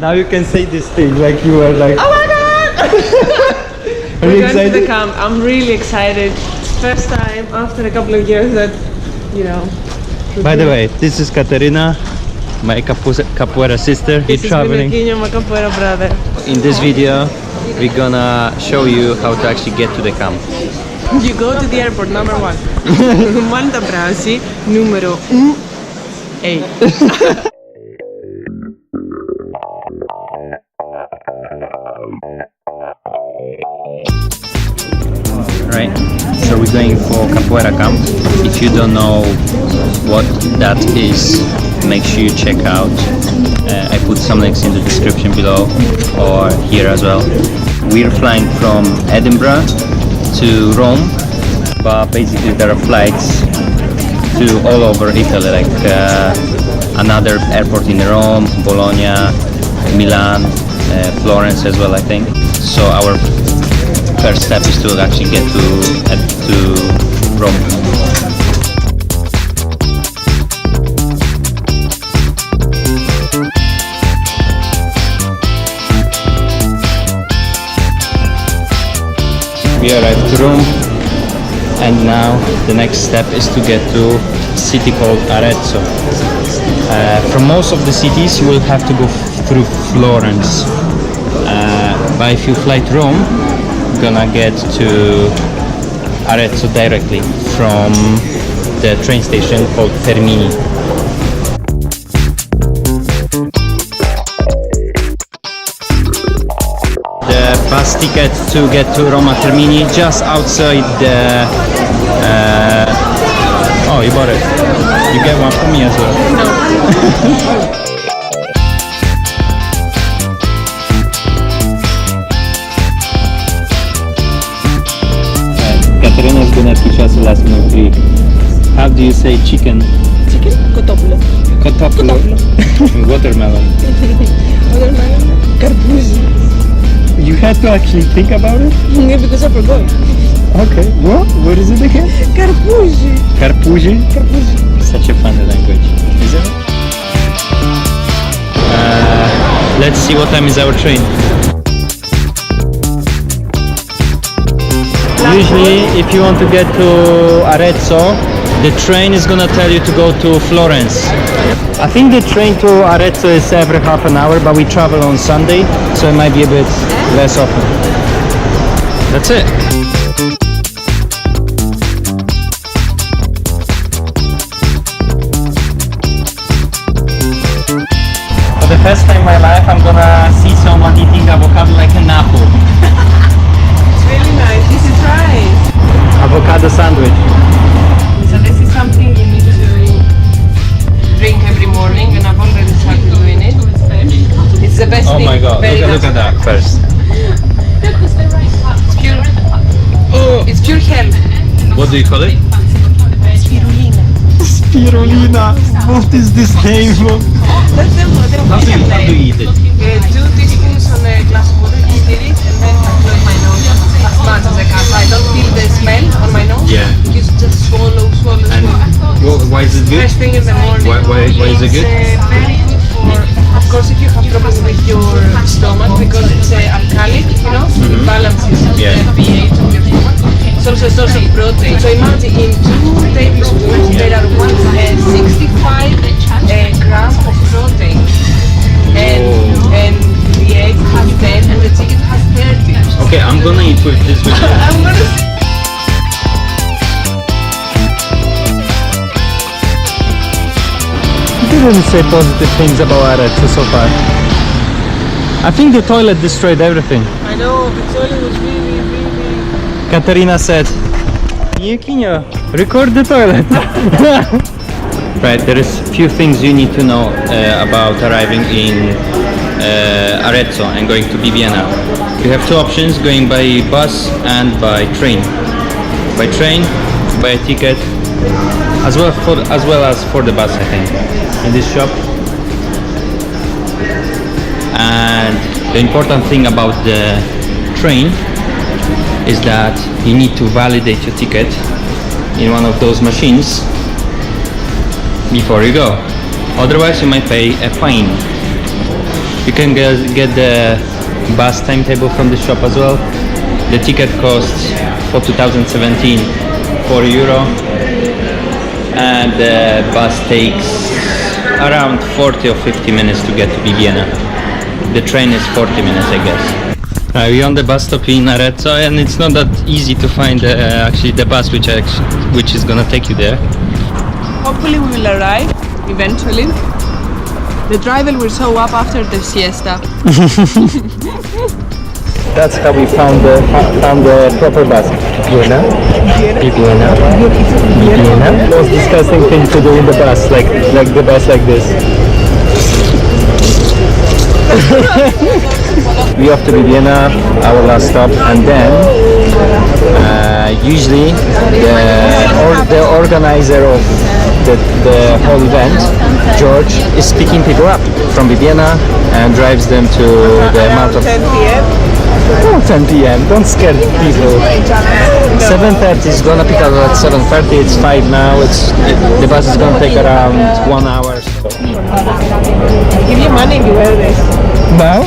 Now you can say this thing like you were like. Oh my god! Are you We're going to excited? the camp. I'm really excited. It's first time after a couple of years that, you know. By the way, this is Katerina, my capoeira sister. This is Minhoquinho, my capoeira brother. In this video, we're gonna show you how to actually get to the camp. You go to the airport, number 1. Manda Brasi, numero 8. Right, so we're going for Capoeira Camp. If you don't know what that is, make sure you check out. I put some links in the description below or here as well. We're flying from Edinburgh to Rome, but basically there are flights to all over Italy, like another airport in Rome, Bologna, Milan, Florence as well, I think. So our first step is to actually get to Rome. We arrived to Rome, and now the next step is to get to a city called Arezzo. From most of the cities you will have to go through Florence, but if you fly to Rome, you're gonna get to Arezzo directly from the train station called Termini. The bus ticket to get to Roma Termini just outside the oh, you bought it. You get one for me as well. No. Katerina is gonna teach us a last minute Greek. How do you say chicken? Chicken? Kotopoulo. Kotopoulo. Watermelon. Watermelon? Karpouzi. You had to actually think about it? Yeah, because I forgot. Okay. What is it again? Karpouzi. Karpouzi? Karpouzi. Such a funny language, isn't it? Let's see what time is our train. Usually, if you want to get to Arezzo, the train is gonna tell you to go to Florence. I think the train to Arezzo is every half an hour, but we travel on Sunday, so it might be a bit less often. That's it. For the first time in my life, I'm gonna see someone eating avocado like an apple. It's really nice. This is rice. Avocado sandwich. So this is something you need to drink every morning, and I've already started doing it. It's the best Oh thing. my god, look at that first. It's pure. Oh, it's pure health. What do you call it? Spirulina. Spirulina. What is this name? That's the How do you eat it? 2 teaspoons on a glass of water, you did it, and then I close my nose as much as I can. So I don't feel the smell on my nose. Yeah. You just swallow. And why is it good? First thing in the morning. Why is it good? It's very good for, of course, if you have problems with your stomach, because it's alkalic, you know, it balances Yeah. the pH of your stomach. It's also a source of protein. So imagine in 2 tablespoons there are 165 grams of protein, and the egg has 10 and the chicken has 30. Okay, I'm gonna eat with this video. I'm gonna. You didn't say positive things about Arezzo so far. I think the toilet destroyed everything. I know, the toilet was really. Katerina said, Minhoquinho, record the toilet. Right, there is few things you need to know about arriving in Arezzo and going to Bibbiena. You have 2 options, going by bus and by train. By train, buy a ticket, as well as for the bus, I think, in this shop. And the important thing about the train is that you need to validate your ticket in one of those machines before you go. Otherwise you might pay a fine. You can get the bus timetable from the shop as well. The ticket costs for 2017 €4, and the bus takes around 40 or 50 minutes to get to Vienna. The train is 40 minutes, I guess. We're on the bus stop in Arezzo, and it's not that easy to find actually the bus which is gonna take you there. Hopefully we will arrive eventually. The driver will show up after the siesta. That's how we found the proper bus. Vienna. Most disgusting thing to do in the bus, like the bus like this. We have to be Vienna, our last stop, and then usually the organizer of the whole event, George, is picking people up from Vienna and drives them to the amount of 10 p.m. Oh, 10 p.m. Don't scare people. 7:30 is gonna pick up at 7:30. It's 5 now. The bus is gonna take around 1 hour. So. Give you money if you wear this. Now?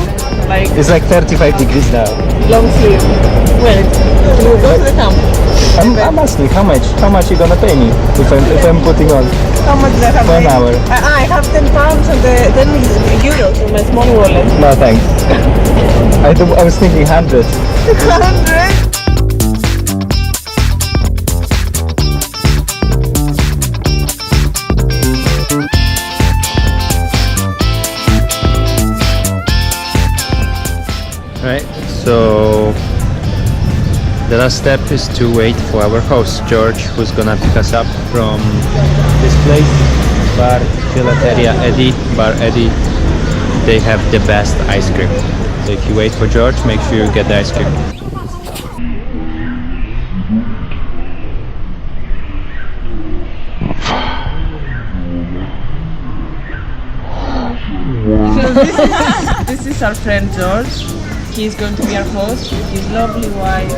Like It's like 35 degrees now. long sleeve. Well, you go to the camp. I'm asking how much you gonna pay me if I'm putting on How much do I have? 1 hour? I have 10 pounds and 10 euros in my small wallet. No thanks. I was thinking 100. 100? Right, so the last step is to wait for our host George, who's gonna pick us up from this place, Bar Gelateria EDI. Bar EDI, they have the best ice cream. So if you wait for George, make sure you get the ice cream. So this is our friend George. He's going to be our host with his lovely wife.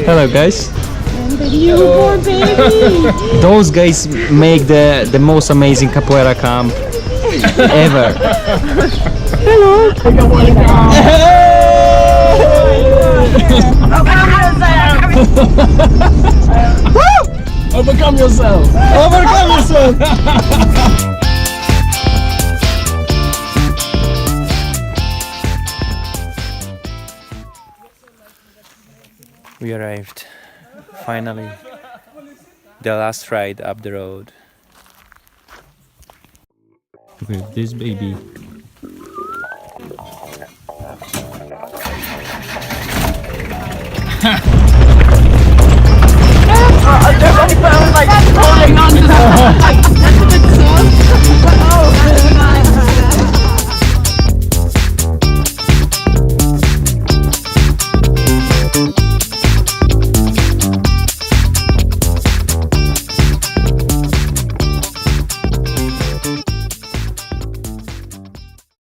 Hello guys. And the newborn baby. Those guys make the most amazing capoeira camp ever. Hello. Overcome yourself! Overcome yourself. We arrived, finally, the last ride up the road. With this baby.